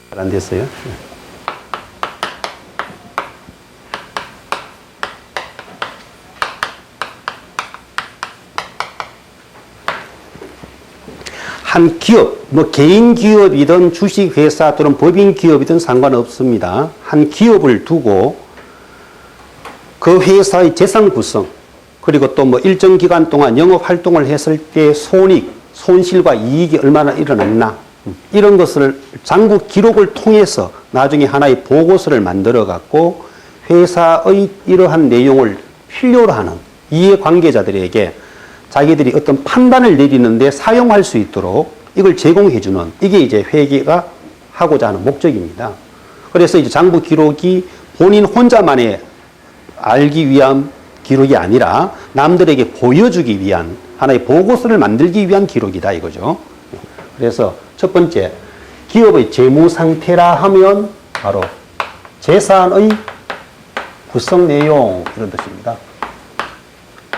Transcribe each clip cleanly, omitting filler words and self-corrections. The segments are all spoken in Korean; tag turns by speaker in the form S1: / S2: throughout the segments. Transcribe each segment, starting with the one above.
S1: 잘 안 됐어요. 한 기업, 뭐 개인 기업이든 주식회사 또는 법인 기업이든 상관없습니다. 한 기업을 두고 그 회사의 재산 구성, 그리고 또 뭐 일정 기간 동안 영업 활동을 했을 때 손익, 손실과 이익이 얼마나 일어났나, 이런 것을 장부 기록을 통해서 나중에 하나의 보고서를 만들어 갖고 회사의 이러한 내용을 필요로 하는 이해관계자들에게 자기들이 어떤 판단을 내리는데 사용할 수 있도록 이걸 제공해주는, 이게 이제 회계가 하고자 하는 목적입니다. 그래서 이제 장부 기록이 본인 혼자만의 알기 위한 기록이 아니라 남들에게 보여주기 위한 하나의 보고서를 만들기 위한 기록이다 이거죠. 그래서 첫 번째, 기업의 재무 상태라 하면 바로 재산의 구성 내용, 이런 뜻입니다.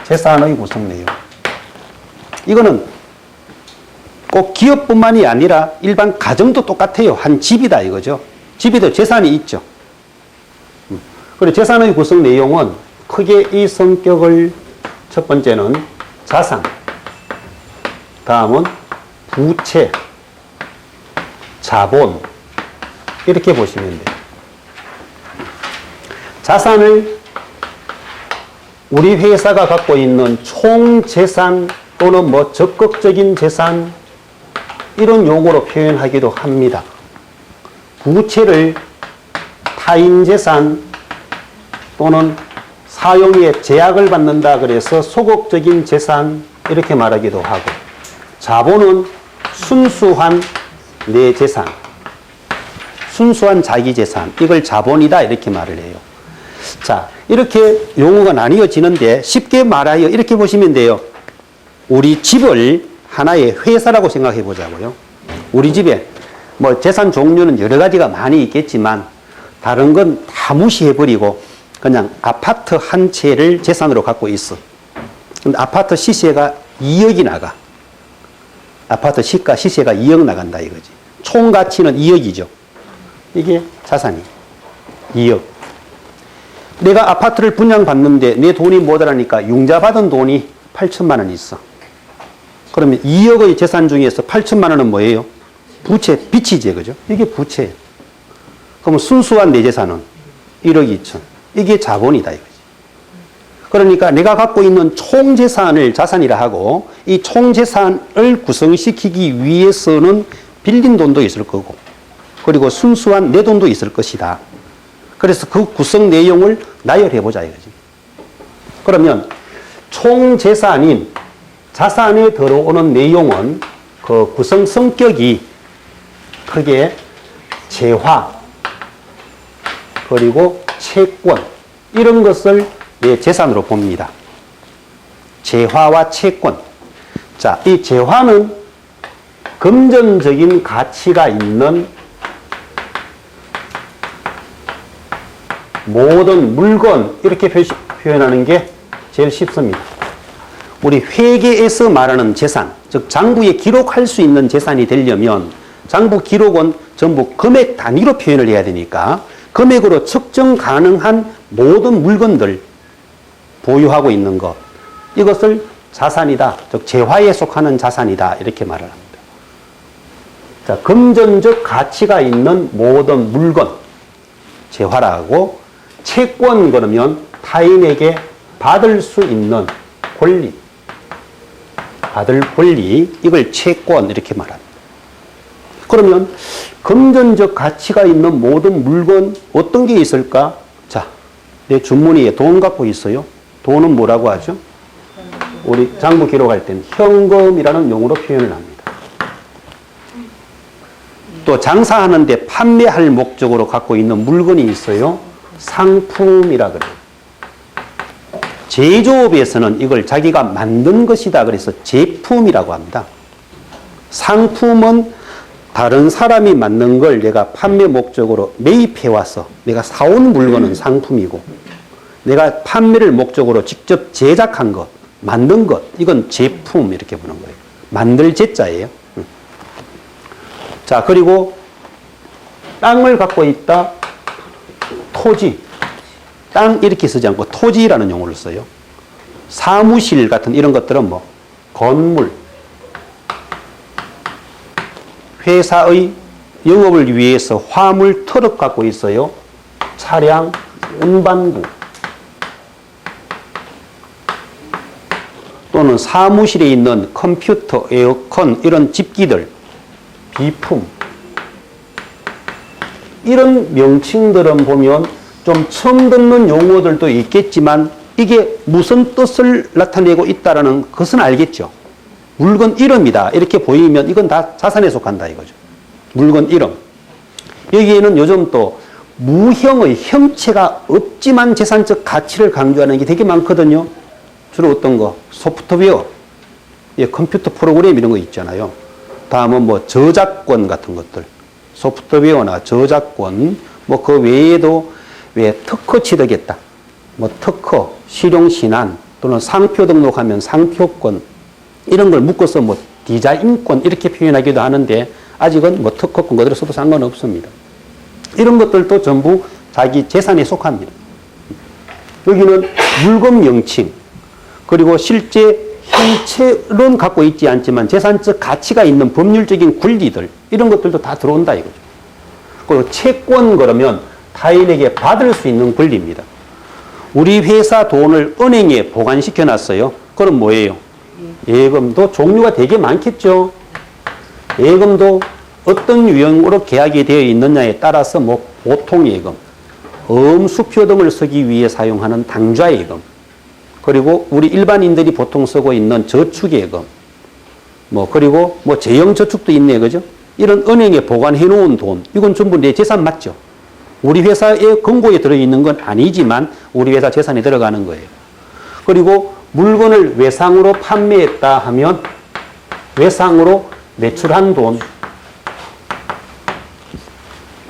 S1: 재산의 구성 내용. 이거는 꼭 기업뿐만이 아니라 일반 가정도 똑같아요. 한 집이다 이거죠. 집에도 재산이 있죠. 그리고 재산의 구성 내용은 크게 이 성격을, 첫 번째는 자산, 다음은 부채, 자본, 이렇게 보시면 돼요. 자산을 우리 회사가 갖고 있는 총 재산 또는 뭐 적극적인 재산, 이런 용어로 표현하기도 합니다. 부채를 타인 재산 또는 사용에 제약을 받는다 그래서 소극적인 재산, 이렇게 말하기도 하고, 자본은 순수한 내 재산, 순수한 자기 재산, 이걸 자본이다 이렇게 말을 해요. 자, 이렇게 용어가 나뉘어지는데 쉽게 말하여 이렇게 보시면 돼요. 우리 집을 하나의 회사라고 생각해 보자고요. 우리 집에 뭐 재산 종류는 여러 가지가 많이 있겠지만 다른 건 다 무시해 버리고 그냥 아파트 한 채를 재산으로 갖고 있어. 근데 아파트 시세가 2억이 나가. 아파트 시가 시세가 2억 나간다 이거지. 총 가치는 2억이죠. 이게 자산이 2억. 내가 아파트를 분양받는데 내 돈이 모자라니까 융자 받은 돈이 8천만 원 있어. 그러면 2억의 재산 중에서 8천만 원은 뭐예요? 부채, 빚이지, 그죠? 이게 부채예요. 그러면 순수한 내 재산은 1억 2천. 이게 자본이다, 이거지. 그러니까 내가 갖고 있는 총 재산을 자산이라 하고, 이 총 재산을 구성시키기 위해서는 빌린 돈도 있을 거고, 그리고 순수한 내 돈도 있을 것이다. 그래서 그 구성 내용을 나열해보자, 이거지. 그러면 총 재산인 자산에 들어오는 내용은 그 구성 성격이 크게 재화, 그리고 채권, 이런 것을 내 재산으로 봅니다. 재화와 채권. 자, 이 재화는 금전적인 가치가 있는 모든 물건, 이렇게 표현하는 게 제일 쉽습니다. 우리 회계에서 말하는 재산, 즉 장부에 기록할 수 있는 재산이 되려면 장부 기록은 전부 금액 단위로 표현을 해야 되니까 금액으로 측정 가능한 모든 물건들 보유하고 있는 것, 이것을 자산이다, 즉 재화에 속하는 자산이다, 이렇게 말을 합니다. 자, 금전적 가치가 있는 모든 물건, 재화라고, 채권 그러면 타인에게 받을 수 있는 권리, 받을 권리, 이걸 채권 이렇게 말합니다. 그러면 금전적 가치가 있는 모든 물건 어떤 게 있을까? 자, 내 주머니에 돈 갖고 있어요. 돈은 뭐라고 하죠? 우리 장부 기록할 때는 현금이라는 용어로 표현을 합니다. 또 장사하는데 판매할 목적으로 갖고 있는 물건이 있어요. 상품이라 그래요. 제조업에서는 이걸 자기가 만든 것이다 그래서 제품이라고 합니다. 상품은 다른 사람이 만든 걸 내가 판매 목적으로 매입해 와서 내가 사온 물건은 상품이고, 내가 판매를 목적으로 직접 제작한 것, 만든 것, 이건 제품 이렇게 보는 거예요. 만들 제자예요. 자, 그리고 땅을 갖고 있다. 토지. 땅 이렇게 쓰지 않고 토지라는 용어를 써요. 사무실 같은 이런 것들은 뭐 건물. 회사의 영업을 위해서 화물 트럭 갖고 있어요. 차량, 운반구. 또는 사무실에 있는 컴퓨터, 에어컨, 이런 집기들, 비품. 이런 명칭들은 보면 좀 처음 듣는 용어들도 있겠지만 이게 무슨 뜻을 나타내고 있다는 것은 알겠죠. 물건 이름이다 이렇게 보이면 이건 다 자산에 속한다 이거죠. 물건 이름. 여기에는 요즘 또 무형의 형체가 없지만 재산적 가치를 강조하는 게 되게 많거든요. 주로 어떤 거? 소프트웨어, 예, 컴퓨터 프로그램 이런 거 있잖아요. 다음은 뭐 저작권 같은 것들. 소프트웨어나 저작권, 뭐 그 외에도 왜 특허 취득했다. 뭐 특허, 실용신안 또는 상표 등록하면 상표권 이런 걸 묶어서 뭐 디자인권 이렇게 표현하기도 하는데 아직은 뭐 특허권 그대로 써도 상관없습니다. 이런 것들도 전부 자기 재산에 속합니다. 여기는 물건 명칭 그리고 실제 형체는 갖고 있지 않지만 재산적 가치가 있는 법률적인 권리들 이런 것들도 다 들어온다 이거죠. 그리고 채권 그러면 타인에게 받을 수 있는 권리입니다. 우리 회사 돈을 은행에 보관시켜 놨어요. 그럼 뭐예요? 예금도 종류가 되게 많겠죠. 예금도 어떤 유형으로 계약이 되어 있느냐에 따라서 뭐 보통예금, 어음수표 등을 쓰기 위해 사용하는 당좌예금, 그리고 우리 일반인들이 보통 쓰고 있는 저축예금, 뭐 그리고 뭐 재형저축도 있네, 그죠? 이런 은행에 보관해 놓은 돈, 이건 전부 내 재산 맞죠? 우리 회사의 금고에 들어있는 건 아니지만 우리 회사 재산에 들어가는 거예요. 그리고 물건을 외상으로 판매했다 하면 외상으로 매출한 돈,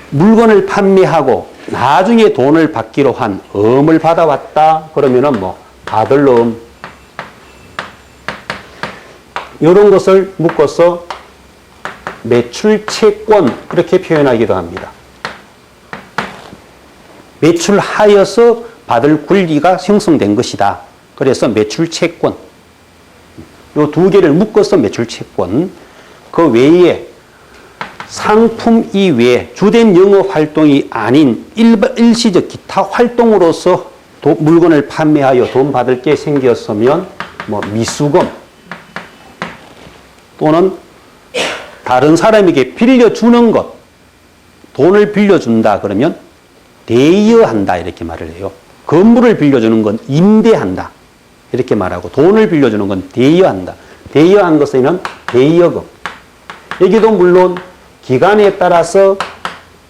S1: 물건을 판매하고 나중에 돈을 받기로 한 어음을 받아왔다 그러면은 뭐 받을 어음, 이런 것을 묶어서 매출채권 이렇게 표현하기도 합니다. 매출하여서 받을 권리가 형성된 것이다. 그래서 매출채권. 이 두 개를 묶어서 매출채권. 그 외에 상품 이외에 주된 영업 활동이 아닌 일시적 기타 활동으로서 물건을 판매하여 돈 받을 게 생겼으면 뭐 미수금 또는 다른 사람에게 빌려주는 것, 돈을 빌려준다 그러면 대여한다 이렇게 말을 해요. 건물을 빌려주는 건 임대한다 이렇게 말하고 돈을 빌려주는 건 대여한다. 대여한 것에는 대여금. 여기도 물론 기간에 따라서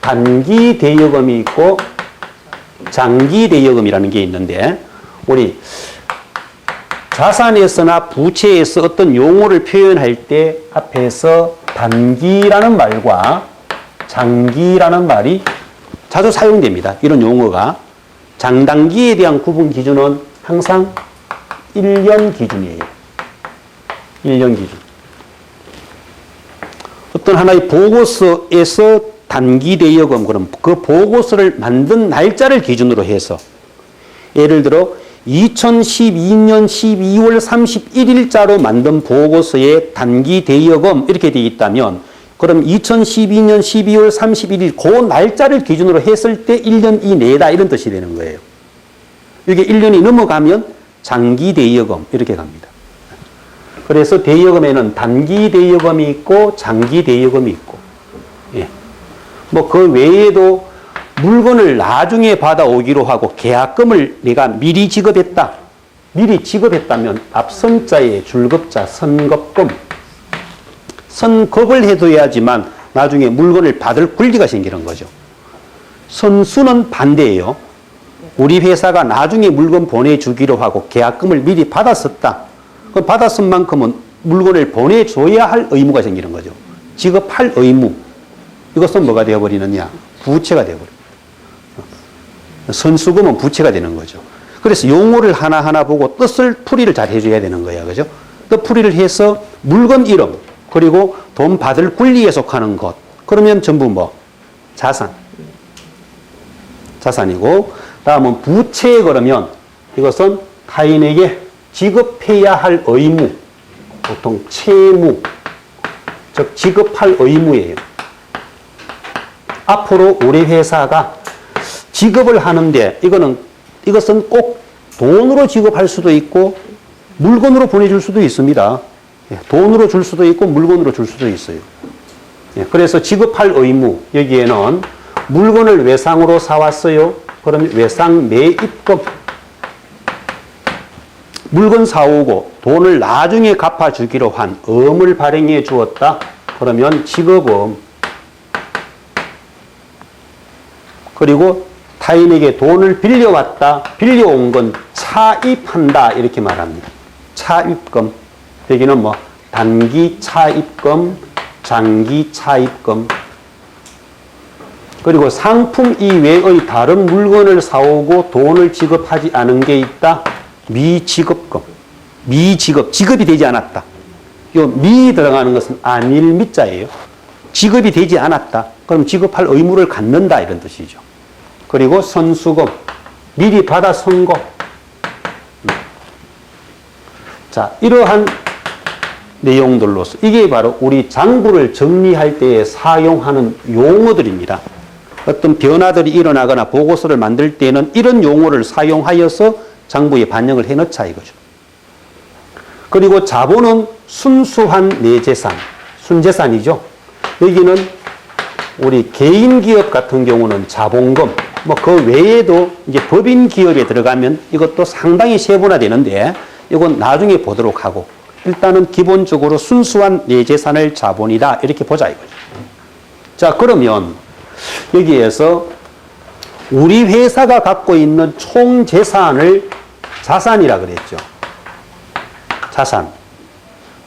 S1: 단기 대여금이 있고 장기 대여금이라는 게 있는데 우리 자산에서나 부채에서 어떤 용어를 표현할 때 앞에서 단기라는 말과 장기라는 말이 자주 사용됩니다. 이런 용어가. 장단기에 대한 구분 기준은 항상 1년 기준이에요. 1년 기준. 어떤 하나의 보고서에서 단기 대여금, 그럼 그 보고서를 만든 날짜를 기준으로 해서 예를 들어 2012년 12월 31일자로 만든 보고서에 단기 대여금 이렇게 되어 있다면 그럼 2012년 12월 31일 그 날짜를 기준으로 했을 때 1년 이내다 이런 뜻이 되는 거예요. 이게 1년이 넘어가면 장기 대여금 이렇게 갑니다. 그래서 대여금에는 단기 대여금이 있고 장기 대여금이 있고, 예. 뭐 그 외에도 물건을 나중에 받아오기로 하고 계약금을 내가 미리 지급했다. 미리 지급했다면 앞선자에 줄급자 선급금. 선급을 해둬야지만 나중에 물건을 받을 권리가 생기는 거죠. 선수는 반대예요. 우리 회사가 나중에 물건 보내주기로 하고 계약금을 미리 받았었다. 그 받았은 만큼은 물건을 보내줘야 할 의무가 생기는 거죠. 지급할 의무. 이것은 뭐가 되어버리느냐? 부채가 되어버려요. 선수금은 부채가 되는 거죠. 그래서 용어를 하나하나 보고 뜻을 풀이를 잘 해줘야 되는 거야. 그죠? 뜻 풀이를 해서 물건 이름, 그리고 돈 받을 권리에 속하는 것. 그러면 전부 뭐 자산이고, 다음은 부채 그러면 이것은 타인에게 지급해야 할 의무, 보통 채무, 즉 지급할 의무예요. 앞으로 우리 회사가 지급을 하는데 이것은 꼭 돈으로 지급할 수도 있고 물건으로 보내줄 수도 있습니다. 돈으로 줄 수도 있고 물건으로 줄 수도 있어요. 그래서 지급할 의무, 여기에는 물건을 외상으로 사왔어요. 그러면 외상 매입금, 물건 사오고 돈을 나중에 갚아주기로 한 음을 발행해 주었다. 그러면 지급음. 그리고 타인에게 돈을 빌려왔다. 빌려온 건 차입한다. 이렇게 말합니다. 차입금. 여기는 뭐 단기 차입금, 장기 차입금. 그리고 상품 이외의 다른 물건을 사오고 돈을 지급하지 않은 게 있다. 미지급금. 지급이 되지 않았다. 요 미 들어가는 것은 안일 미자예요. 지급이 되지 않았다. 그럼 지급할 의무를 갖는다 이런 뜻이죠. 그리고 선수금. 미리 받아 선고. 자, 이러한 내용들로서 이게 바로 우리 장부를 정리할 때에 사용하는 용어들입니다. 어떤 변화들이 일어나거나 보고서를 만들 때는 이런 용어를 사용하여서 장부에 반영을 해놓자 이거죠. 그리고 자본은 순수한 내재산, 순재산이죠. 여기는 우리 개인 기업 같은 경우는 자본금, 뭐 그 외에도 이제 법인 기업에 들어가면 이것도 상당히 세분화되는데 이건 나중에 보도록 하고 일단은 기본적으로 순수한 내재산을 자본이다 이렇게 보자 이거죠. 자, 그러면 여기에서 우리 회사가 갖고 있는 총 재산을 자산이라 그랬죠. 자산.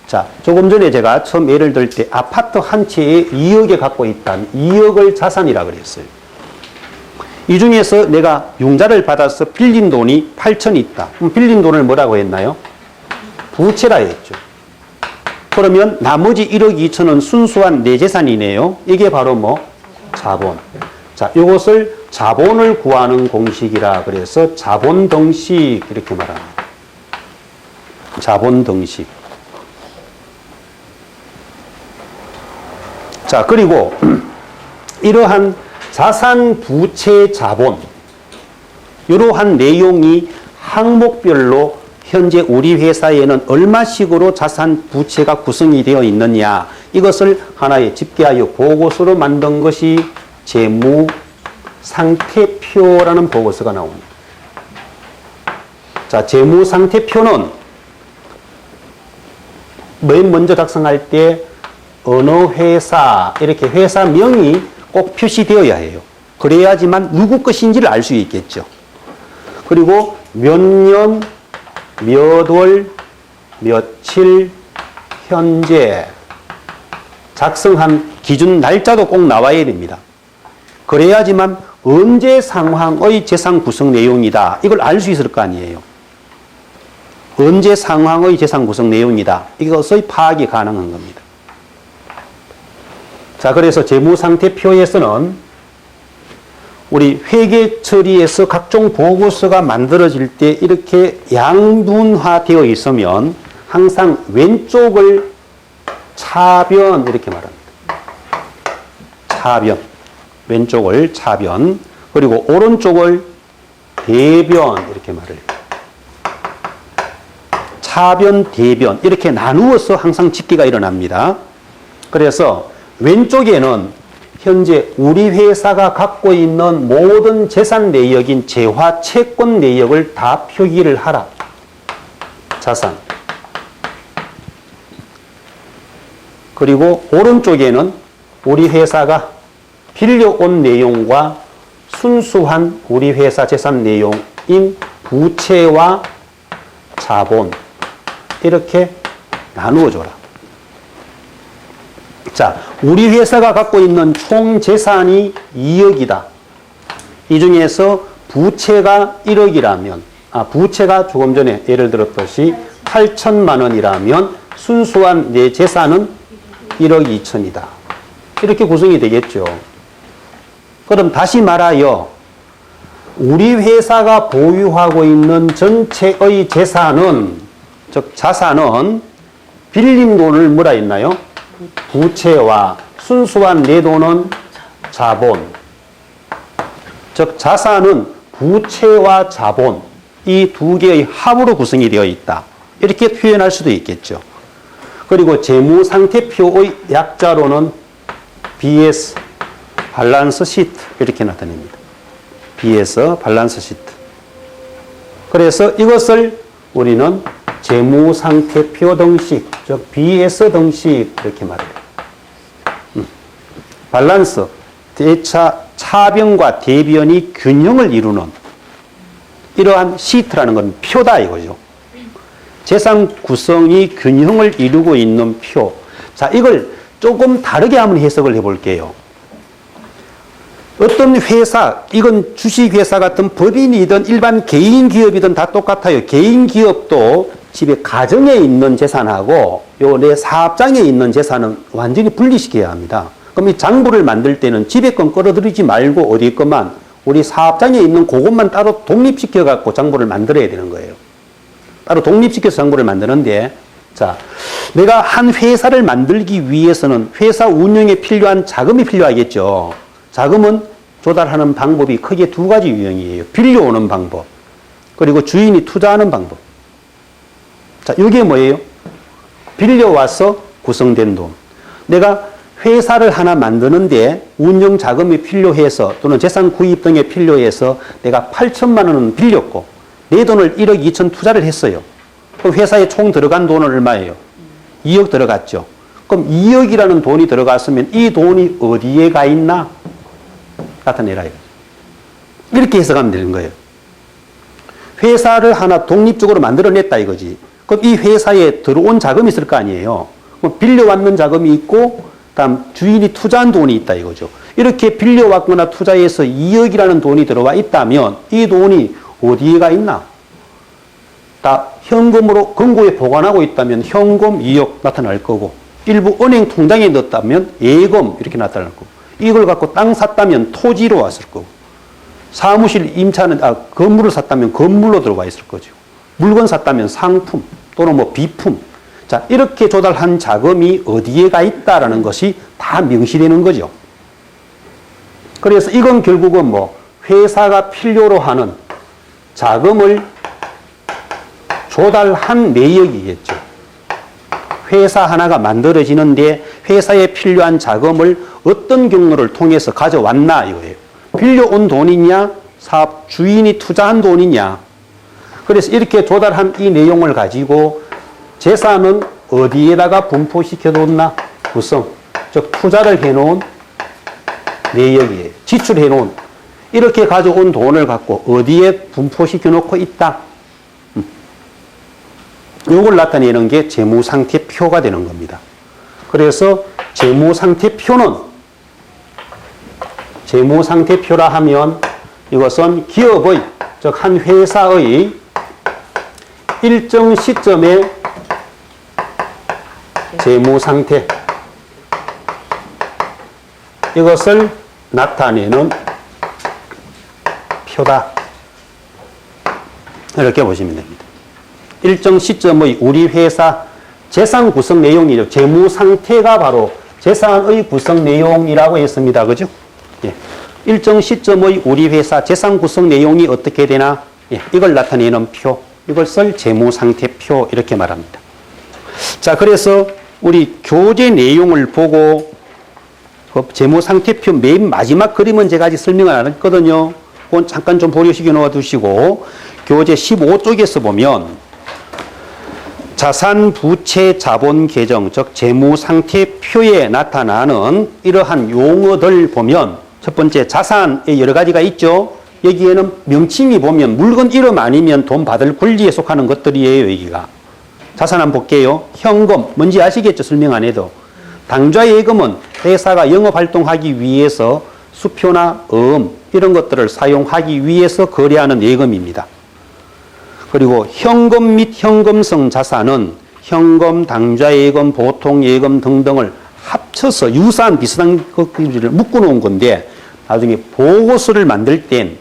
S1: 자, 조금 전에 제가 처음 예를 들 때 아파트 한 채에 2억에 갖고 있다면 2억을 자산이라 그랬어요. 이 중에서 내가 융자를 받아서 빌린 돈이 8천이 있다. 그럼 빌린 돈을 뭐라고 했나요? 부채라 했죠. 그러면 나머지 1억 2천은 순수한 내재산이네요. 이게 바로 뭐? 자본. 자, 이것을 자본을 구하는 공식이라 그래서 자본등식 이렇게 말합니다. 자본등식. 자, 그리고 이러한 자산, 부채, 자본 이러한 내용이 항목별로 현재 우리 회사에는 얼마씩으로 자산, 부채가 구성이 되어 있느냐 이것을 하나의 집계하여 보고서로 만든 것이 재무 상태표라는 보고서가 나옵니다. 자, 재무 상태표는 맨 먼저 작성할 때 어느 회사 이렇게 회사명이 꼭 표시되어야 해요. 그래야지만 누구 것인지를 알 수 있겠죠. 그리고 몇 년, 몇 월, 며칠, 현재 작성한 기준 날짜도 꼭 나와야 됩니다. 그래야지만 언제 상황의 재산 구성 내용이다. 이걸 알 수 있을 거 아니에요. 언제 상황의 재산 구성 내용이다. 이것의 파악이 가능한 겁니다. 자, 그래서 재무상태표에서는 우리 회계 처리에서 각종 보고서가 만들어질 때 이렇게 양분화되어 있으면 항상 왼쪽을 차변 이렇게 말합니다. 차변. 왼쪽을 차변. 그리고 오른쪽을 대변 이렇게 말을 해요. 차변, 대변 이렇게 나누어서 항상 집계가 일어납니다. 그래서 왼쪽에는 현재 우리 회사가 갖고 있는 모든 재산 내역인 재화 채권 내역을 다 표기를 하라. 자산. 그리고 오른쪽에는 우리 회사가 빌려온 내용과 순수한 우리 회사 재산 내용인 부채와 자본 이렇게 나누어줘라. 자, 우리 회사가 갖고 있는 총 재산이 2억이다. 이 중에서 부채가 1억이라면, 부채가 조금 전에 예를 들었듯이 8천만 원이라면 순수한 내 재산은 1억 2천이다. 이렇게 구성이 되겠죠. 그럼 다시 말하여 우리 회사가 보유하고 있는 전체의 재산은, 즉 자산은 빌린 돈을 뭐라 했나요? 부채와 순수한 내 돈은 자본. 즉 자산은 부채와 자본, 이 두 개의 합으로 구성이 되어 있다. 이렇게 표현할 수도 있겠죠. 그리고 재무상태표의 약자로는 BS, 밸런스 시트 이렇게 나타냅니다. BS, 밸런스 시트. 그래서 이것을 우리는 재무상태표 등식, 즉 BS 등식 이렇게 말해요. 밸런스, 차변과 대변이 균형을 이루는 이러한 시트라는 건 표다 이거죠. 재산 구성이 균형을 이루고 있는 표. 자, 이걸 조금 다르게 한번 해석을 해볼게요. 어떤 회사, 이건 주식회사 같은 법인이든 일반 개인 기업이든 다 똑같아요. 개인 기업도 집에 가정에 있는 재산하고 요 내 사업장에 있는 재산은 완전히 분리시켜야 합니다. 그럼 이 장부를 만들 때는 집에 건 끌어들이지 말고 어디 것만 우리 사업장에 있는 그것만 따로 독립시켜 갖고 장부를 만들어야 되는 거예요. 따로 독립시켜서 장부를 만드는데, 자, 내가 한 회사를 만들기 위해서는 회사 운영에 필요한 자금이 필요하겠죠. 자금은 조달하는 방법이 크게 두 가지 유형이에요. 빌려오는 방법, 그리고 주인이 투자하는 방법. 자, 이게 뭐예요? 빌려와서 구성된 돈. 내가 회사를 하나 만드는데 운영 자금이 필요해서 또는 재산 구입 등에 필요해서 내가 8천만 원은 빌렸고 내 돈을 1억 2천 투자를 했어요. 그럼 회사에 총 들어간 돈은 얼마예요? 2억 들어갔죠. 그럼 2억이라는 돈이 들어갔으면 이 돈이 어디에 가 있나? 나타내라. 이렇게 해석하면 되는 거예요. 회사를 하나 독립적으로 만들어냈다 이거지. 그럼 이 회사에 들어온 자금이 있을 거 아니에요. 그럼 빌려왔는 자금이 있고 다음 주인이 투자한 돈이 있다 이거죠. 이렇게 빌려왔거나 투자해서 2억이라는 돈이 들어와 있다면 이 돈이 어디에 가 있나? 다 현금으로 금고에 보관하고 있다면 현금 2억 나타날 거고, 일부 은행 통장에 넣었다면 예금 이렇게 나타날 거고, 이걸 갖고 땅 샀다면 토지로 왔을 거고, 사무실 임차는 건물을 샀다면 건물로 들어와 있을 거죠. 물건 샀다면 상품 또는 뭐 비품. 자, 이렇게 조달한 자금이 어디에 가 있다라는 것이 다 명시되는 거죠. 그래서 이건 결국은 뭐 회사가 필요로 하는 자금을 조달한 내역이겠죠. 회사 하나가 만들어지는데 회사에 필요한 자금을 어떤 경로를 통해서 가져왔나 이거예요. 빌려온 돈이냐, 사업 주인이 투자한 돈이냐. 그래서 이렇게 조달한 이 내용을 가지고 재산은 어디에다가 분포시켜 놓나? 구성, 즉 투자를 해놓은 내역이에요. 지출해 놓은. 이렇게 가져온 돈을 갖고 어디에 분포시켜 놓고 있다. 이걸 나타내는 게 재무상태표가 되는 겁니다. 그래서 재무상태표라 하면 이것은 기업의, 즉 한 회사의 일정 시점에 재무상태, 이것을 나타내는 표다. 이렇게 보시면 됩니다. 일정 시점의 우리 회사 재산 구성 내용이죠. 재무상태가 바로 재산의 구성 내용이라고 했습니다. 그죠? 예. 일정 시점의 우리 회사 재산 구성 내용이 어떻게 되나? 예. 이걸 나타내는 표, 이걸 쓸 재무상태표 이렇게 말합니다. 자, 그래서 우리 교재 내용을 보고 재무상태표 맨 마지막 그림은 제가 아직 설명을 안 했거든요. 그건 잠깐 좀 보려시켜 놓아두시고 교재 15쪽에서 보면 자산, 부채, 자본 계정, 즉 재무상태표에 나타나는 이러한 용어들 보면 첫 번째 자산에 여러 가지가 있죠. 여기에는 명칭이 보면 물건 이름 아니면 돈 받을 권리에 속하는 것들이에요. 여기가. 자산 한번 볼게요. 현금, 뭔지 아시겠죠? 설명 안 해도. 당좌예금은 회사가 영업활동하기 위해서 수표나 어음 이런 것들을 사용하기 위해서 거래하는 예금입니다. 그리고 현금 및 현금성 자산은 현금, 당좌예금, 보통예금 등등을 합쳐서 유사한 비슷한 것들을 묶어놓은 건데 나중에 보고서를 만들 땐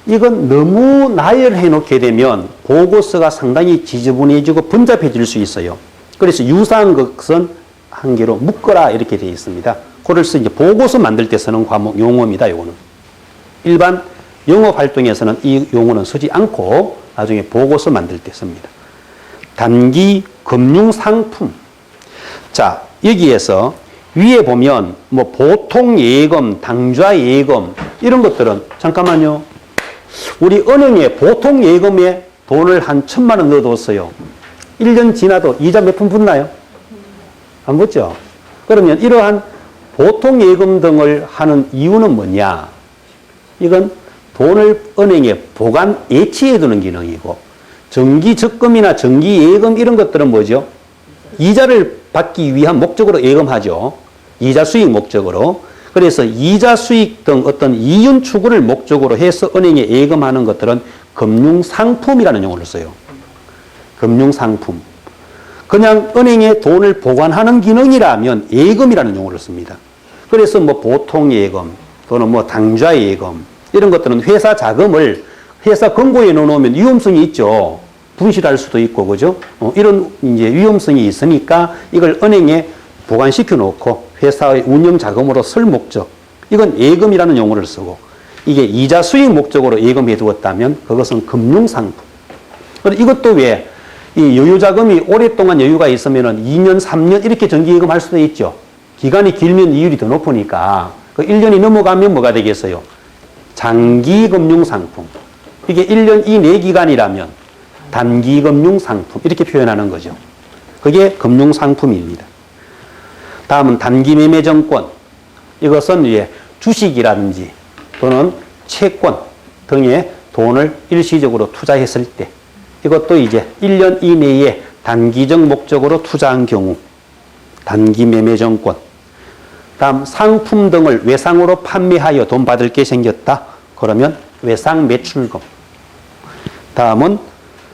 S1: 이건 너무 나열해 놓게 되면 보고서가 상당히 지저분해지고 번잡해질 수 있어요. 그래서 유사한 것은 한 개로 묶어라 이렇게 되어 있습니다. 그래서 이제 보고서 만들 때 쓰는 과목 용어입니다. 요거는 일반 영업 활동에서는 이 용어는 쓰지 않고 나중에 보고서 만들 때 씁니다. 단기 금융 상품. 자, 여기에서 위에 보면 뭐 보통 예금, 당좌 예금 이런 것들은 잠깐만요. 우리 은행에 보통 예금에 돈을 한 1,000만 원 넣어뒀어요. 1년 지나도 이자 몇 푼 붙나요? 안 붙죠? 그러면 이러한 보통 예금 등을 하는 이유는 뭐냐? 이건 돈을 은행에 보관 예치해 두는 기능이고 정기 적금이나 정기 예금 이런 것들은 뭐죠? 이자를 받기 위한 목적으로 예금하죠. 이자 수익 목적으로. 그래서 이자 수익 등 어떤 이윤 추구를 목적으로 해서 은행에 예금하는 것들은 금융상품이라는 용어를 써요. 금융상품. 그냥 은행에 돈을 보관하는 기능이라면 예금이라는 용어를 씁니다. 그래서 뭐 보통 예금 또는 뭐 당좌 예금 이런 것들은 회사 자금을 회사 금고에 넣어놓으면 위험성이 있죠. 분실할 수도 있고, 그죠? 이런 이제 위험성이 있으니까 이걸 은행에 보관시켜 놓고 회사의 운영 자금으로 쓸 목적. 이건 예금이라는 용어를 쓰고 이게 이자 수익 목적으로 예금해 두었다면 그것은 금융상품. 그리고 이것도 왜 이 여유 자금이 오랫동안 여유가 있으면은 2년, 3년 이렇게 정기예금 할 수도 있죠. 기간이 길면 이율이 더 높으니까 그 1년이 넘어가면 뭐가 되겠어요? 장기 금융상품. 이게 1년 이내 기간이라면 단기 금융상품 이렇게 표현하는 거죠. 그게 금융상품입니다. 다음은 단기 매매 정권. 이것은 이제 주식이라든지 또는 채권 등에 돈을 일시적으로 투자했을 때 이것도 이제 1년 이내에 단기적 목적으로 투자한 경우 단기 매매 정권. 다음 상품 등을 외상으로 판매하여 돈 받을 게 생겼다. 그러면 외상 매출금. 다음은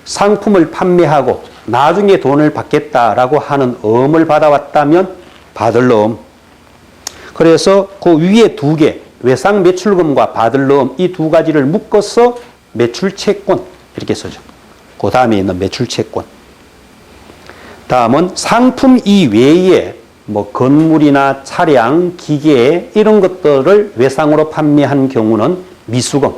S1: 상품을 판매하고 나중에 돈을 받겠다라고 하는 어음을 받아왔다면 받을 어음. 그래서 그 위에 두 개, 외상 매출금과 받을 어음 이 두 가지를 묶어서 매출채권 이렇게 쓰죠. 그 다음에 있는 매출채권. 다음은 상품 이외에 뭐 건물이나 차량, 기계 이런 것들을 외상으로 판매한 경우는 미수금.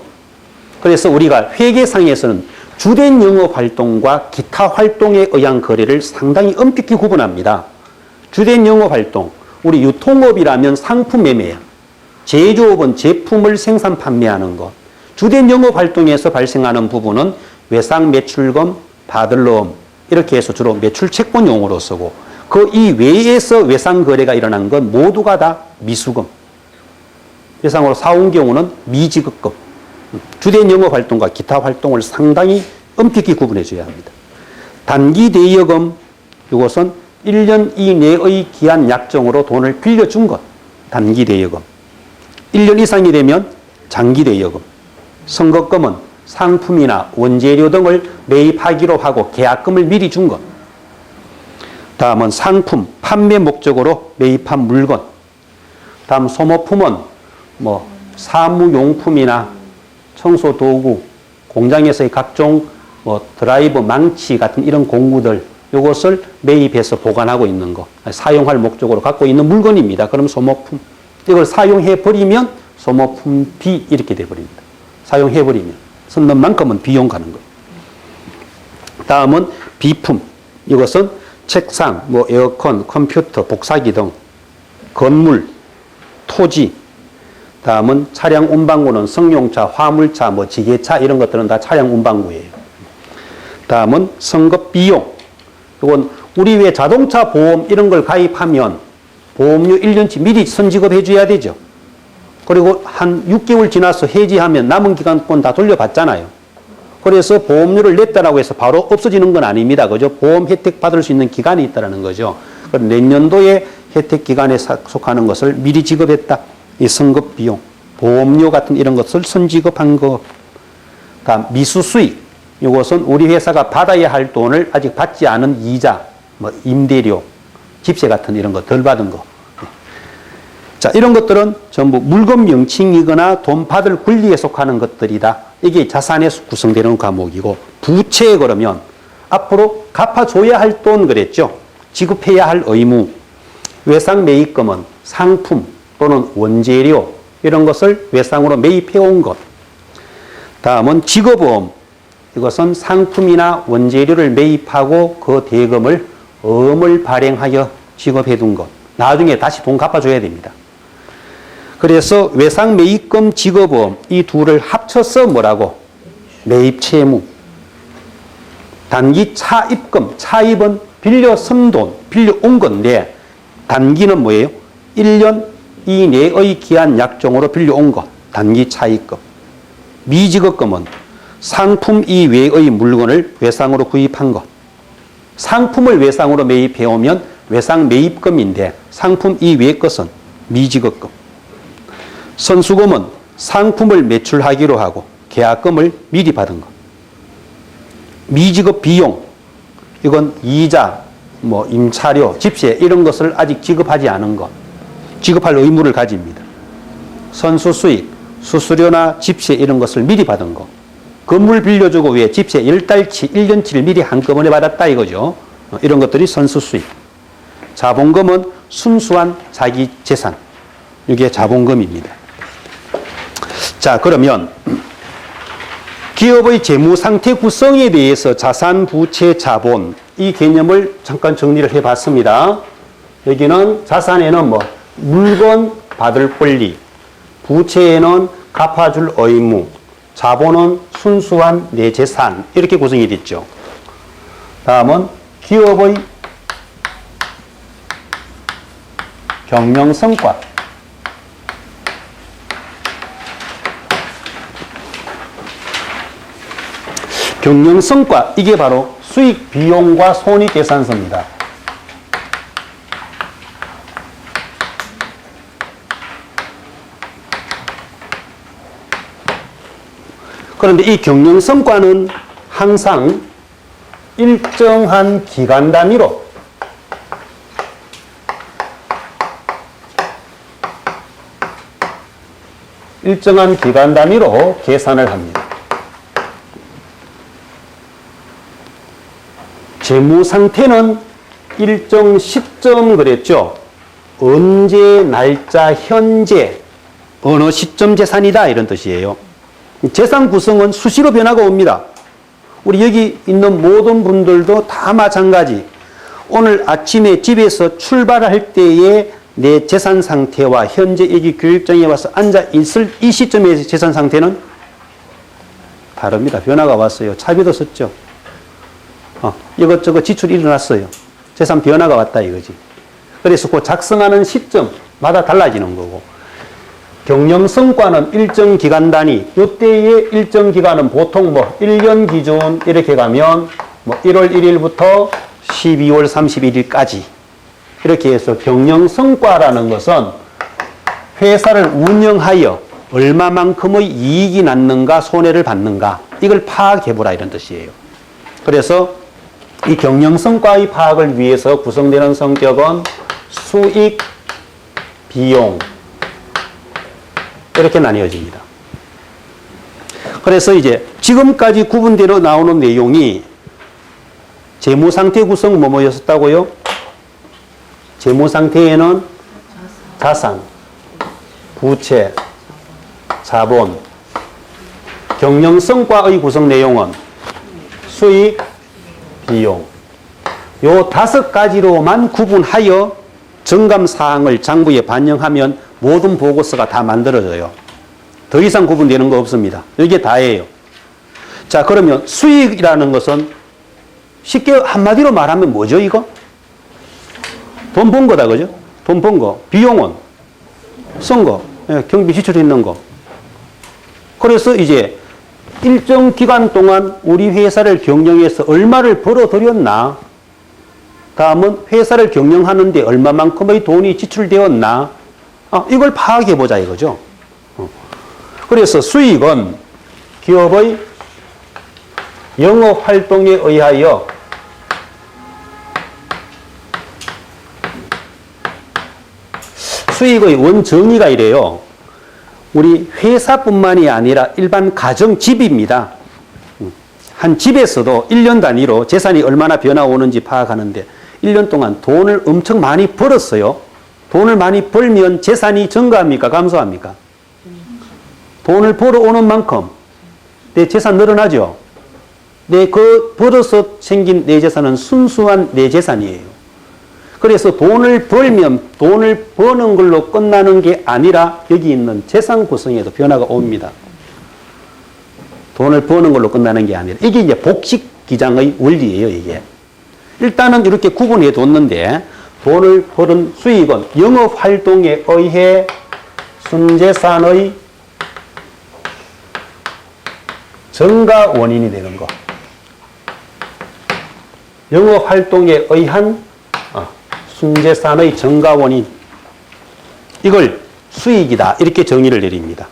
S1: 그래서 우리가 회계상에서는 주된 영업 활동과 기타 활동에 의한 거래를 상당히 엄격히 구분합니다. 주된 영업 활동, 우리 유통업이라면 상품 매매예요. 제조업은 제품을 생산 판매하는 것. 주된 영업 활동에서 발생하는 부분은 외상 매출금, 받을 어음 이렇게 해서 주로 매출 채권 용어로 쓰고 그 이외에서 외상 거래가 일어난 건 모두가 다 미수금. 외상으로 사온 경우는 미지급금. 주된 영업 활동과 기타 활동을 상당히 엄격히 구분해 줘야 합니다. 단기 대여금, 이것은 1년 이내의 기한 약정으로 돈을 빌려준 것. 단기 대여금. 1년 이상이 되면 장기 대여금. 선거금은 상품이나 원재료 등을 매입하기로 하고 계약금을 미리 준 것. 다음은 상품, 판매 목적으로 매입한 물건. 다음 소모품은 뭐 사무용품이나 청소도구, 공장에서의 각종 뭐 드라이브, 망치 같은 이런 공구들 이것을 매입해서 보관하고 있는 것. 사용할 목적으로 갖고 있는 물건입니다. 그럼 소모품. 이걸 사용해 버리면 소모품 비 이렇게 돼 버립니다. 사용해 버리면 썼는 만큼은 비용 가는 거예요. 다음은 비품. 이것은 책상, 뭐 에어컨, 컴퓨터, 복사기 등 건물, 토지. 다음은 차량 운반구는 승용차, 화물차, 뭐 지게차 이런 것들은 다 차량 운반구예요. 다음은 선급 비용. 이건 우리 왜 자동차 보험 이런 걸 가입하면 보험료 1년치 미리 선지급해 줘야 되죠. 그리고 한 6개월 지나서 해지하면 남은 기간권 다 돌려받잖아요. 그래서 보험료를 냈다라고 해서 바로 없어지는 건 아닙니다. 그죠? 보험 혜택 받을 수 있는 기간이 있다는 거죠. 내년도에 혜택 기간에 속하는 것을 미리 지급했다. 이 선급 비용, 보험료 같은 이런 것을 선지급한 거. 다음 미수수익. 이것은 우리 회사가 받아야 할 돈을 아직 받지 않은 이자, 뭐 임대료, 집세 같은 이런 거 덜 받은 거. 자, 이런 것들은 전부 물건 명칭이거나 돈 받을 권리에 속하는 것들이다. 이게 자산에서 구성되는 과목이고, 부채 그러면 앞으로 갚아줘야 할 돈 그랬죠. 지급해야 할 의무. 외상 매입금은 상품 또는 원재료 이런 것을 외상으로 매입해온 것. 다음은 지급보험. 이것은 상품이나 원재료를 매입하고 그 대금을 어음을 발행하여 지급해둔 것. 나중에 다시 돈 갚아줘야 됩니다. 그래서 외상 매입금, 지급보험 이 둘을 합쳐서 뭐라고? 매입채무. 단기 차입금, 차입은 빌려 쓴 돈, 빌려온 건데 단기는 뭐예요? 1년 이내의 기한 약정으로 빌려온 것, 단기 차입금. 미지급금은 상품 이외의 물건을 외상으로 구입한 것. 상품을 외상으로 매입해오면 외상 매입금인데 상품 이외의 것은 미지급금. 선수금은 상품을 매출하기로 하고 계약금을 미리 받은 것. 미지급 비용, 이건 이자, 임차료, 집세 이런 것을 아직 지급하지 않은 것. 지급할 의무를 가집니다. 선수 수익, 수수료나 집세 이런 것을 미리 받은 것. 건물 빌려주고 왜 집세 10달치, 1년치를 미리 한꺼번에 받았다 이거죠. 이런 것들이 선수 수익. 자본금은 순수한 자기 재산. 이게 자본금입니다. 자, 그러면 기업의 재무 상태 구성에 대해서 자산, 부채, 자본 이 개념을 잠깐 정리를 해봤습니다. 여기는 자산에는 물건 받을 권리, 부채에는 갚아줄 의무, 자본은 순수한 내 재산 이렇게 구성이 됐죠. 다음은 기업의 경영성과. 경영성과 이게 바로 수익, 비용과 손익계산서입니다. 그런데 이 경영성과는 항상 일정한 기간 단위로 계산을 합니다. 재무 상태는 일정 시점 그랬죠. 언제, 날짜, 현재, 어느 시점 재산이다 이런 뜻이에요. 재산 구성은 수시로 변화가 옵니다. 우리 여기 있는 모든 분들도 다 마찬가지. 오늘 아침에 집에서 출발할 때에 내 재산 상태와 현재 여기 교육장에 와서 앉아 있을 이 시점의 재산 상태는 다릅니다. 변화가 왔어요. 차비도 썼죠. 이것저것 지출이 일어났어요. 재산 변화가 왔다 이거지. 그래서 그 작성하는 시점마다 달라지는 거고, 경영성과는 일정 기간 단위, 이때의 일정 기간은 보통 1년 기준 이렇게 가면 1월 1일부터 12월 31일까지 이렇게 해서 경영성과라는 것은 회사를 운영하여 얼마만큼의 이익이 났는가 손해를 받는가 이걸 파악해보라 이런 뜻이에요. 그래서 이 경영성과의 파악을 위해서 구성되는 성격은 수익, 비용 이렇게 나뉘어집니다. 그래서 이제 지금까지 구분대로 나오는 내용이 재무상태 구성 뭐였었다고요? 재무상태에는 자산, 부채, 자본, 경영성과의 구성 내용은 수익, 비용. 요 5가지로만 구분하여 정감사항을 장부에 반영하면 모든 보고서가 다 만들어져요. 더 이상 구분되는 거 없습니다. 이게 다예요. 자, 그러면 수익이라는 것은 쉽게 한마디로 말하면 뭐죠, 이거? 돈 번 거다, 그죠? 돈 번 거. 비용은 쓴 거. 경비 지출했는 거. 그래서 이제 일정 기간 동안 우리 회사를 경영해서 얼마를 벌어들였나? 다음은 회사를 경영하는데 얼마만큼의 돈이 지출되었나? 이걸 파악해보자 이거죠. 그래서 수익은 기업의 영업활동에 의하여 수익의 원정의가 이래요. 우리 회사뿐만이 아니라 일반 가정, 집입니다. 한 집에서도 1년 단위로 재산이 얼마나 변화 오는지 파악하는데 1년 동안 돈을 엄청 많이 벌었어요. 돈을 많이 벌면 재산이 증가합니까? 감소합니까? 돈을 벌어오는 만큼 내 재산 늘어나죠. 그 벌어서 생긴 내 재산은 순수한 내 재산이에요. 그래서 돈을 벌면 돈을 버는 걸로 끝나는 게 아니라 여기 있는 재산 구성에도 변화가 옵니다. 돈을 버는 걸로 끝나는 게 아니라 이게 이제 복식 기장의 원리예요, 이게. 일단은 이렇게 구분해 뒀는데 돈을 벌은 수익은 영업 활동에 의해 순재산의 증가 원인이 되는 거. 영업 활동에 의한 순재산의 증가 원인. 이걸 수익이다. 이렇게 정의를 내립니다.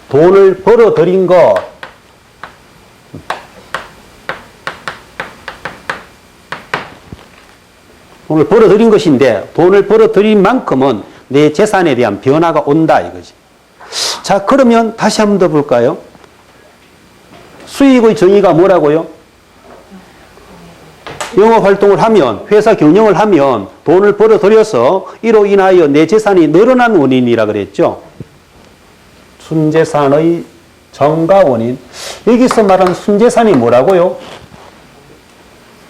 S1: 돈을 벌어들인 것. 돈을 벌어들인 것인데 돈을 벌어들인 만큼은 내 재산에 대한 변화가 온다 이거지. 자, 그러면 다시 한번 더 볼까요? 수익의 정의가 뭐라고요? 영업활동을 하면, 회사 경영을 하면 돈을 벌어들여서 이로 인하여 내 재산이 늘어난 원인이라 그랬죠. 순재산의 증가 원인. 여기서 말하는 순재산이 뭐라고요?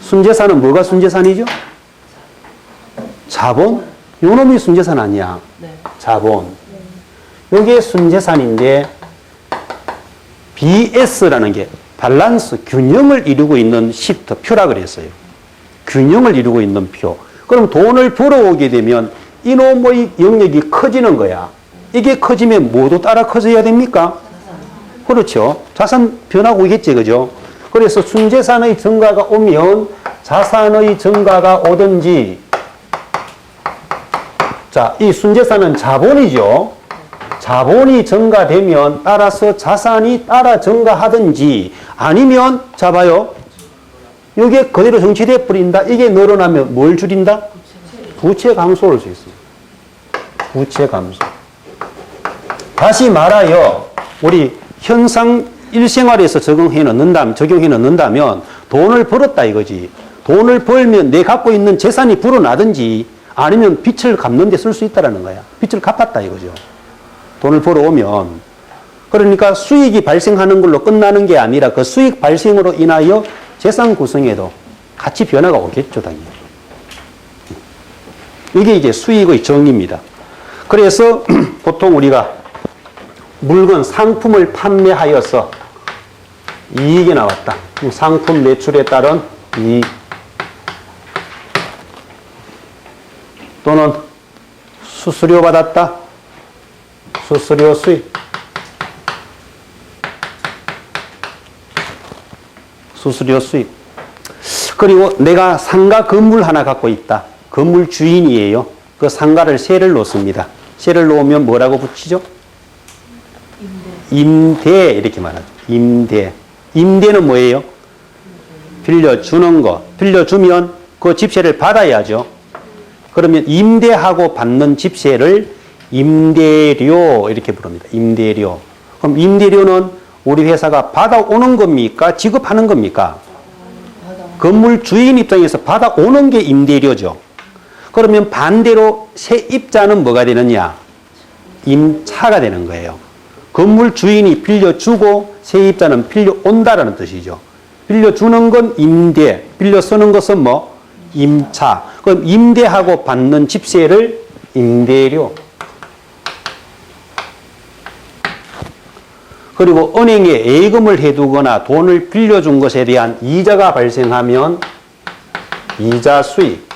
S1: 순재산은 뭐가 순재산이죠? 자본? 요놈이 순재산 아니야.
S2: 네.
S1: 자본. 요게 순재산인데 BS라는 게 밸런스, 균형을 이루고 있는 시프트, 표라 그랬어요. 균형을 이루고 있는 표. 그럼 돈을 벌어오게 되면 이놈의 영역이 커지는 거야. 이게 커지면 모두 따라 커져야 됩니까? 그렇죠. 자산 변화가 오겠지, 그죠? 그래서 순재산의 증가가 오면 자산의 증가가 오든지, 자, 이 순재산은 자본이죠. 자본이 증가되면 따라서 자산이 따라 증가하든지, 아니면, 자 봐요. 이게 그대로 정치돼 버린다. 이게 늘어나면 뭘 줄인다? 부채 감소를 수 있습니다. 부채 감소. 다시 말하여 우리 현상 일생활에서 적용해 넣는다면 돈을 벌었다 이거지. 돈을 벌면 내 갖고 있는 재산이 불어나든지 아니면 빚을 갚는 데 쓸 수 있다라는 거야. 빚을 갚았다 이거죠. 돈을 벌어오면. 그러니까 수익이 발생하는 걸로 끝나는 게 아니라 그 수익 발생으로 인하여 재산 구성에도 같이 변화가 오겠죠, 당연히. 이게 이제 수익의 정의입니다. 그래서 보통 우리가 물건, 상품을 판매하여서 이익이 나왔다. 상품 매출에 따른 이익. 또는 수수료 받았다. 수수료 수익. 수수료 수익. 그리고 내가 상가 건물 하나 갖고 있다. 건물 주인이에요. 그 상가를 세를 놓습니다. 세를 놓으면 뭐라고 붙이죠? 임대 이렇게 말하죠. 임대. 임대는 뭐예요? 빌려주는 거. 빌려주면 그 집세를 받아야죠. 그러면 임대하고 받는 집세를 임대료 이렇게 부릅니다. 임대료. 그럼 임대료는 우리 회사가 받아오는 겁니까? 지급하는 겁니까? 건물 주인 입장에서 받아오는 게 임대료죠. 그러면 반대로 세입자는 뭐가 되느냐? 임차가 되는 거예요. 건물 주인이 빌려주고 세입자는 빌려온다라는 뜻이죠. 빌려주는 건 임대, 빌려 쓰는 것은 뭐? 임차. 그럼 임대하고 받는 집세를 임대료. 그리고 은행에 예금을 해두거나 돈을 빌려준 것에 대한 이자가 발생하면 이자 수익,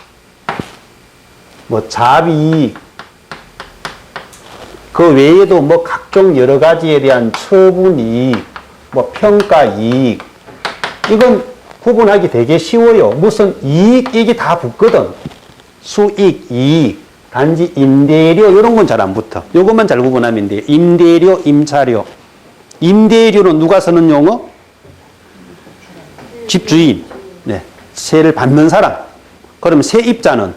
S1: 뭐 자비이익, 그 외에도 뭐 각종 여러 가지에 대한 처분이익, 뭐 평가이익, 이건 구분하기 되게 쉬워요. 무슨 이익, 이게 다 붙거든. 수익, 이익, 단지 임대료 이런 건 잘 안 붙어. 요것만 잘 구분하면 돼요. 임대료, 임차료. 임대료는 누가 쓰는 용어? 집주인. 네. 세를 받는 사람. 그럼 세입자는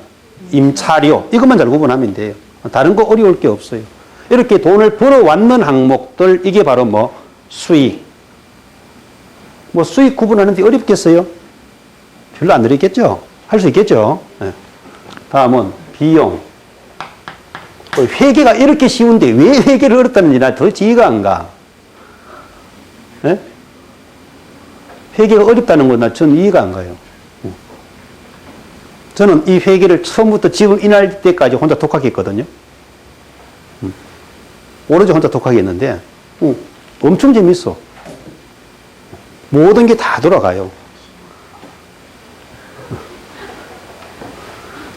S1: 임차료. 이것만 잘 구분하면 돼요. 다른 거 어려울 게 없어요. 이렇게 돈을 벌어왔는 항목들, 이게 바로 뭐 수익. 뭐 수익 구분하는데 어렵겠어요? 별로 안 어렵겠죠? 할 수 있겠죠? 네. 다음은 비용. 회계가 이렇게 쉬운데 왜 회계를 어렵다는지 나 더 이해가 안 가. 네? 회계가 어렵다는 건 전 이해가 안 가요. 저는 이 회계를 처음부터 지금 이 날 때까지 혼자 독학했거든요. 오로지 혼자 독학했는데 엄청 재밌어. 모든 게 다 돌아가요.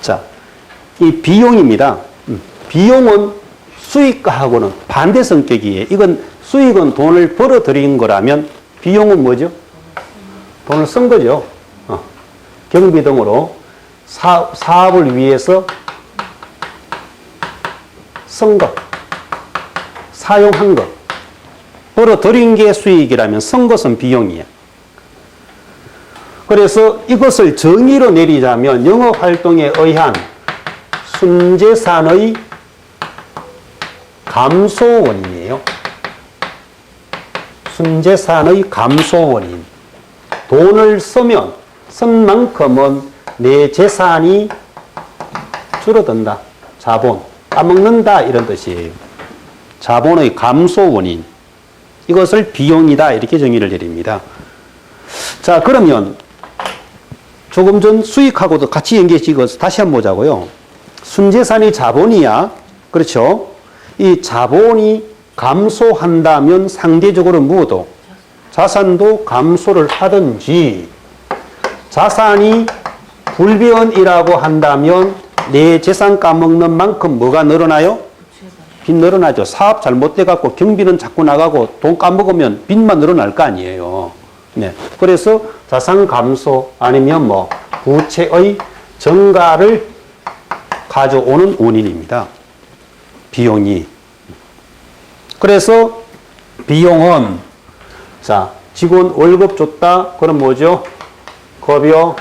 S1: 자, 이 비용입니다. 비용은 수익과하고는 반대 성격이에요. 이건 수익은 돈을 벌어들인 거라면 비용은 뭐죠? 돈을 쓴 거죠. 경비 등으로 사업을 위해서 쓴 것, 사용한 것. 벌어들인 게 수익이라면 쓴 것은 비용이에요. 그래서 이것을 정의로 내리자면 영업활동에 의한 순재산의 감소 원인이에요. 순재산의 감소 원인. 돈을 쓰면 쓴 만큼은 내 재산이 줄어든다. 자본. 까먹는다 이런 뜻이에요. 자본의 감소 원인. 이것을 비용이다 이렇게 정의를 내립니다. 자, 그러면 조금 전 수익하고도 같이 연계시켜서 다시 한번 보자고요. 순재산이 자본이야. 그렇죠? 이 자본이 감소한다면 상대적으로 뭐도 자산도 감소를 하든지, 자산이 불변이라고 한다면 내 재산 까먹는 만큼 뭐가 늘어나요? 빚 늘어나죠. 사업 잘못돼갖고 경비는 자꾸 나가고 돈 까먹으면 빚만 늘어날 거 아니에요. 네. 그래서 자산 감소 아니면 뭐 부채의 증가를 가져오는 원인입니다. 비용이. 그래서 비용은 자, 직원 월급 줬다. 그럼 뭐죠? 급여.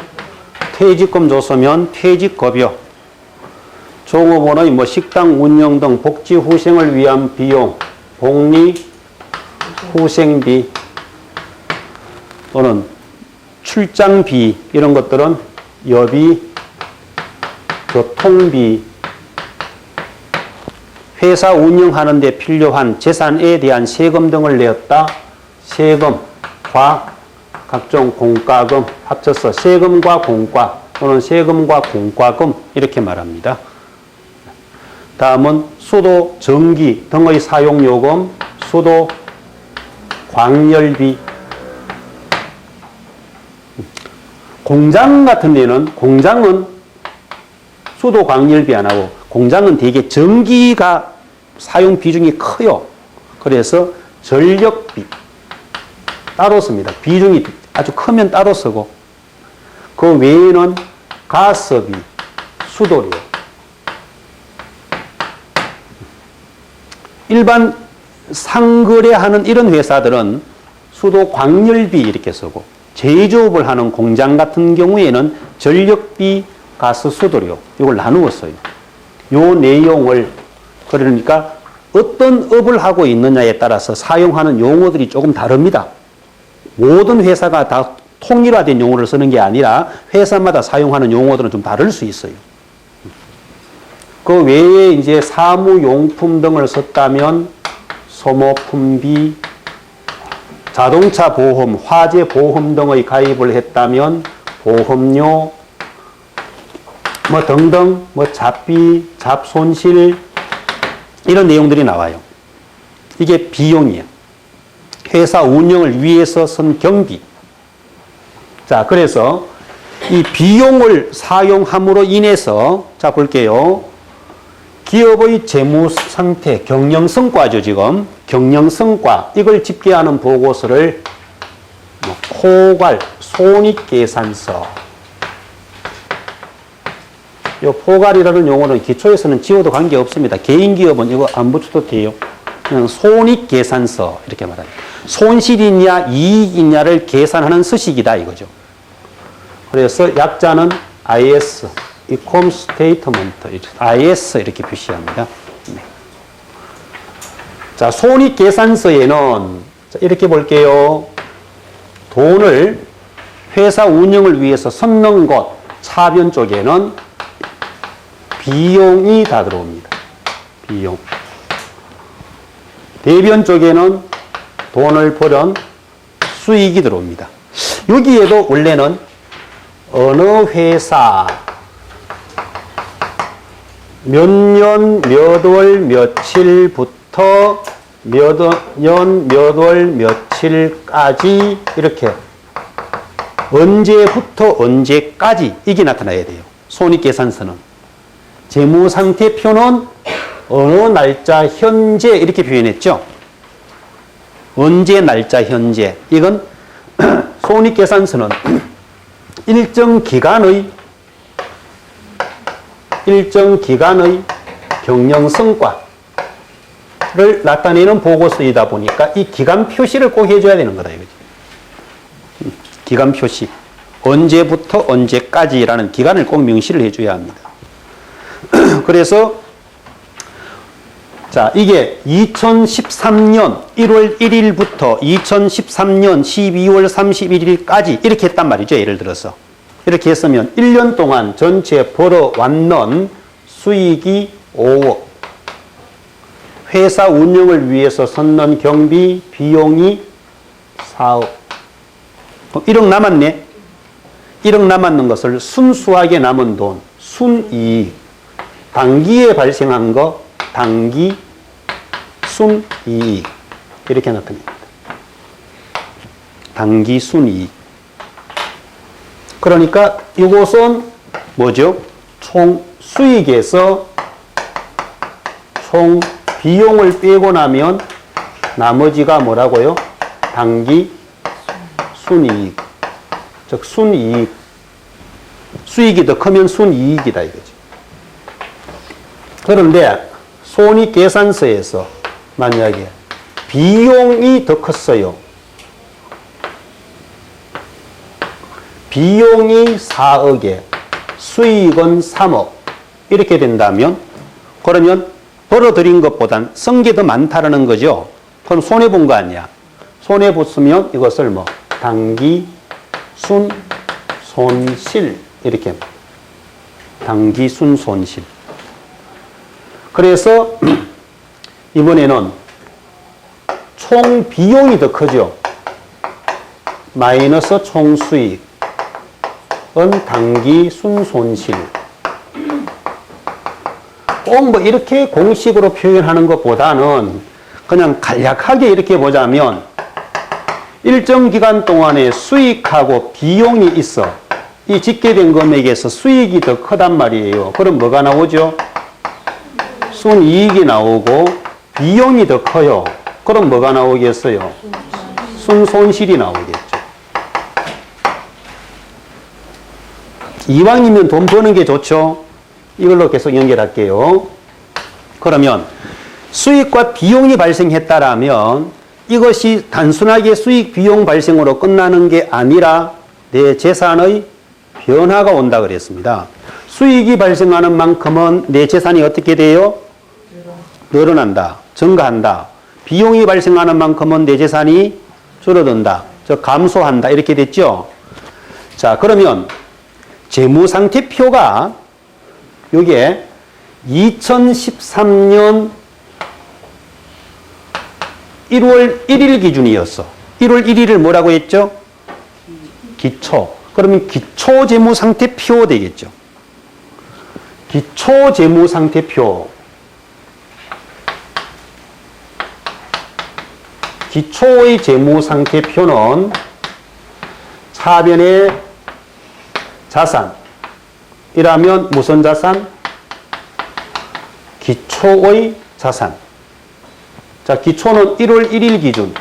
S1: 퇴직금 줬으면 퇴직급여. 종업원의 뭐 식당 운영 등 복지 후생을 위한 비용, 복리 후생비 또는 출장비 이런 것들은 여비, 교통비, 회사 운영하는 데 필요한 재산에 대한 세금 등을 내었다. 세금과 각종 공과금 합쳐서 세금과 공과 또는 세금과 공과금 이렇게 말합니다. 다음은 수도, 전기 등의 사용요금, 수도, 광열비. 공장 같은 데는 공장은 수도, 광열비 안 하고 공장은 되게 전기가 사용 비중이 커요. 그래서 전력비 따로 씁니다. 비중이 아주 크면 따로 쓰고, 그 외에는 가스비, 수도료. 일반 상거래하는 이런 회사들은 수도, 광열비 이렇게 쓰고, 제조업을 하는 공장 같은 경우에는 전력비, 가스, 수도료 이걸 나누어 써요. 요 내용을, 그러니까 어떤 업을 하고 있느냐에 따라서 사용하는 용어들이 조금 다릅니다. 모든 회사가 다 통일화된 용어를 쓰는 게 아니라 회사마다 사용하는 용어들은 좀 다를 수 있어요. 그 외에 이제 사무용품 등을 썼다면 소모품비, 자동차 보험, 화재 보험 등의 가입을 했다면 보험료, 뭐 등등, 뭐 잡비, 잡손실 이런 내용들이 나와요. 이게 비용이에요. 회사 운영을 위해서 쓴 경비. 자, 그래서 이 비용을 사용함으로 인해서 자 볼게요. 기업의 재무 상태, 경영 성과죠, 지금. 경영 성과. 이걸 집계하는 보고서를 포괄, 손익계산서. 이 포괄이라는 용어는 기초에서는 지워도 관계없습니다. 개인 기업은 이거 안 붙여도 돼요. 그냥 손익계산서 이렇게 말합니다. 손실이냐 이익이냐를 계산하는 서식이다 이거죠. 그래서 약자는 IS, income statement, IS 이렇게 표시합니다. 네. 자, 손익계산서에는 이렇게 볼게요. 돈을 회사 운영을 위해서 섰는 곳, 차변 쪽에는 비용이 다 들어옵니다. 비용. 대변 쪽에는 돈을 벌은 수익이 들어옵니다. 여기에도 원래는 어느 회사 몇 년 몇 월 며칠부터 몇 년 몇 월 며칠까지 이렇게 언제부터 언제까지 이게 나타나야 돼요. 손익계산서는. 재무상태표는 어느 날짜 현재 이렇게 표현했죠. 언제 날짜 현재. 이건 손익계산서는 일정 기간의 경영성과를 나타내는 보고서이다 보니까 이 기간 표시를 꼭 해줘야 되는 거다 이거지. 기간 표시. 언제부터 언제까지라는 기간을 꼭 명시를 해줘야 합니다. 그래서 자, 이게 2013년 1월 1일부터 2013년 12월 31일까지 이렇게 했단 말이죠. 예를 들어서. 이렇게 했으면 1년 동안 전체 벌어왔는 수익이 5억. 회사 운영을 위해서 섰는 경비 비용이 4억. 1억 남았네. 1억 남았는 것을 순수하게 남은 돈, 순이익. 단기에 발생한 거, 단기 순이익. 이렇게 나타냅니다. 단기 순이익. 그러니까 이것은 뭐죠? 총 수익에서 총 비용을 빼고 나면 나머지가 뭐라고요? 단기 순이익. 즉 순이익. 수익이 더 크면 순이익이다 이거지. 그런데 손익계산서에서 만약에 비용이 더 컸어요. 비용이 4억에 수익은 3억 이렇게 된다면 그러면 벌어들인 것보단 쓴 게 더 많다라는 거죠. 그럼 손해본 거 아니야. 손해봤으면 이것을 뭐 단기 순 손실 이렇게 단기 순 손실. 그래서 이번에는 총 비용이 더 크죠. 마이너스 총 수익은 단기 순 손실. 꼭 뭐 이렇게 공식으로 표현하는 것보다는 그냥 간략하게 이렇게 보자면 일정 기간 동안에 수익하고 비용이 있어. 이 집계된 금액에서 수익이 더 크단 말이에요. 그럼 뭐가 나오죠? 순이익이 나오고 비용이 더 커요. 그럼 뭐가 나오겠어요? 순손실이 나오겠죠. 이왕이면 돈 버는 게 좋죠. 이걸로 계속 연결할게요. 그러면 수익과 비용이 발생했다라면 이것이 단순하게 수익 비용 발생으로 끝나는 게 아니라 내 재산의 변화가 온다 그랬습니다. 수익이 발생하는 만큼은 내 재산이 어떻게 돼요? 늘어난다. 증가한다. 비용이 발생하는 만큼은 내 재산이 줄어든다. 즉 감소한다. 이렇게 됐죠? 자, 그러면 재무상태표가 요게 2013년 1월 1일 기준이었어. 1월 1일을 뭐라고 했죠? 기초. 그러면 기초재무상태표 되겠죠. 기초재무상태표. 기초의 재무상태표는 차변의 자산이라면 무슨 자산? 기초의 자산. 자, 기초는 1월 1일 기준.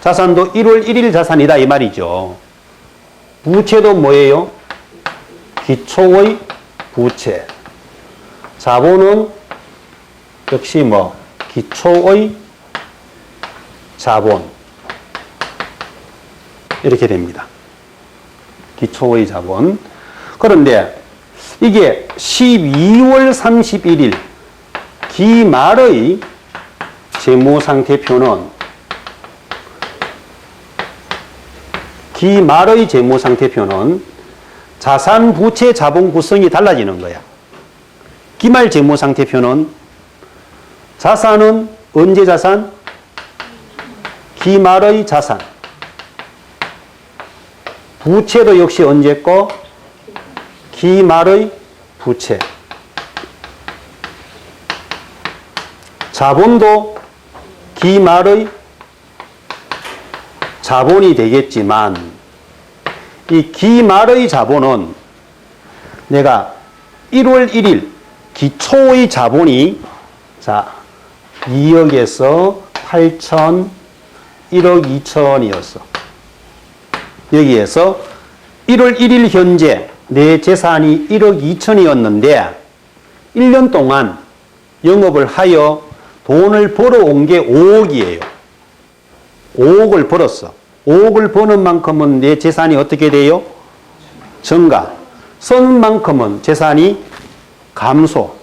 S1: 자산도 1월 1일 자산이다 이 말이죠. 부채도 뭐예요? 기초의 부채. 자본은 역시 뭐 기초의 자본. 이렇게 됩니다. 기초의 자본. 그런데 이게 12월 31일 기말의 재무상태표는 자산, 부채, 자본 구성이 달라지는 거야. 기말 재무상태표는 자산은 언제 자산? 기말의 자산. 부채도 역시 언제 거? 기말의 부채. 자본도 기말의 자본이 되겠지만 이 기말의 자본은 내가 1월 1일 기초의 자본이 2억에서 8천, 1억 2천이었어. 여기에서 1월 1일 현재 내 재산이 1억 2천이었는데 1년 동안 영업을 하여 돈을 벌어온 게 5억이에요. 5억을 벌었어. 5억을 버는 만큼은 내 재산이 어떻게 돼요? 증가. 쓰는 만큼은 재산이 감소.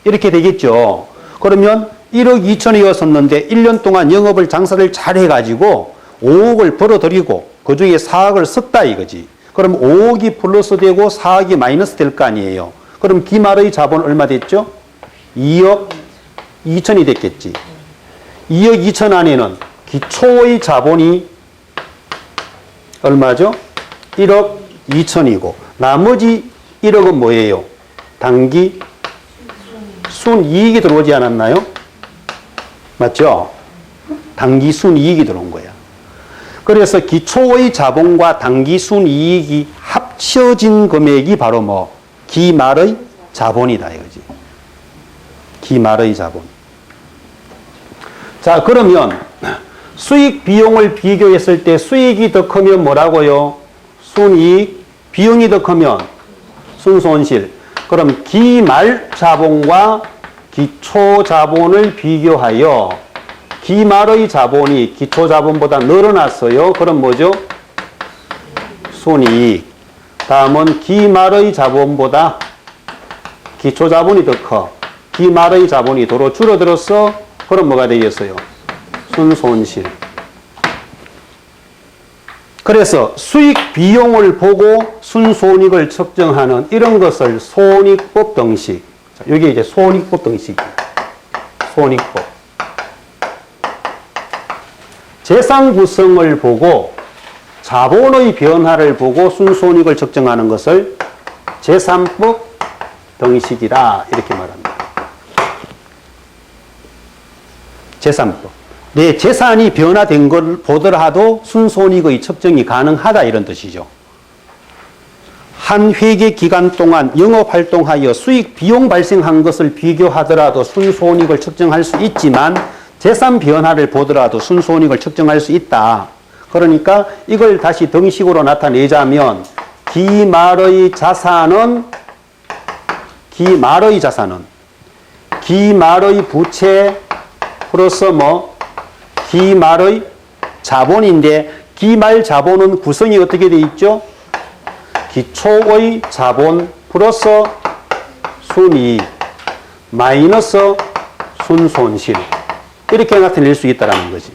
S1: 이렇게 되겠죠. 그러면 1억 2천이었었는데 1년 동안 영업을 장사를 잘 해가지고 5억을 벌어들이고 그 중에 4억을 썼다 이거지. 그럼 5억이 플러스 되고 4억이 마이너스 될 거 아니에요. 그럼 기말의 자본 얼마 됐죠? 2억 2천이 됐겠지. 2억 2천 안에는 기초의 자본이 얼마죠? 1억 2천이고 나머지 1억은 뭐예요? 단기 순이익이 들어오지 않았나요? 맞죠? 단기 순이익이 들어온 거야. 그래서 기초의 자본과 단기 순이익이 합쳐진 금액이 바로 뭐? 기말의 자본이다 이거지. 기말의 자본. 자, 그러면 수익 비용을 비교했을 때 수익이 더 크면 뭐라고요? 순이익, 비용이 더 크면 순손실. 그럼 기말 자본과 기초 자본을 비교하여 기말의 자본이 기초 자본보다 늘어났어요. 그럼 뭐죠? 순이익. 다음은 기말의 자본보다 기초 자본이 더 커. 기말의 자본이 도로 줄어들었어. 그럼 뭐가 되겠어요? 순손실. 그래서 수익 비용을 보고 순손익을 측정하는 이런 것을 손익법 등식. 여기 이제 손익법 등식이에요. 손익법. 재산 구성을 보고 자본의 변화를 보고 순손익을 측정하는 것을 재산법 등식이라 이렇게 말합니다. 재산법. 내 재산이 변화된 걸 보더라도 순손익의 측정이 가능하다 이런 뜻이죠. 한 회계 기간 동안 영업활동하여 수익 비용 발생한 것을 비교하더라도 순손익을 측정할 수 있지만 재산 변화를 보더라도 순손익을 측정할 수 있다. 그러니까 이걸 다시 등식으로 나타내자면 기말의 자산은 기말의 부채 플러스 뭐 기말의 자본인데 기말 자본은 구성이 어떻게 돼 있죠? 기초의 자본 플러스 순이익 마이너스 순손실 이렇게 나타낼 수 있다는 거지.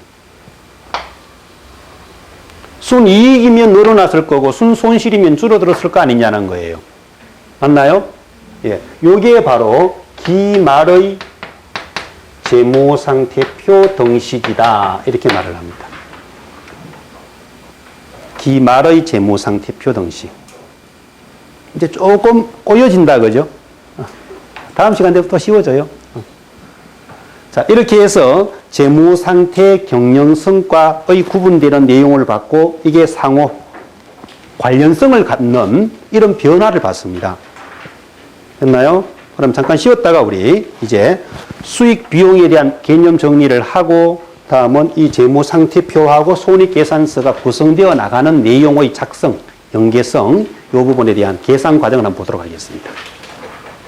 S1: 순이익이면 늘어났을 거고 순손실이면 줄어들었을 거 아니냐는 거예요. 맞나요? 예, 요게 바로 기말의 재무상태표 등식이다 이렇게 말을 합니다. 기말의 재무상태표 등식. 이제 조금 꼬여진다 그죠? 다음 시간 때부터 쉬워져요. 자, 이렇게 해서 재무상태 경영성과의 구분되는 내용을 받고 이게 상호 관련성을 갖는 이런 변화를 봤습니다. 됐나요? 그럼 잠깐 쉬었다가 우리 이제 수익 비용에 대한 개념 정리를 하고 다음은 이 재무상태표하고 손익계산서가 구성되어 나가는 내용의 작성, 연계성 이 부분에 대한 계산 과정을 한번 보도록 하겠습니다.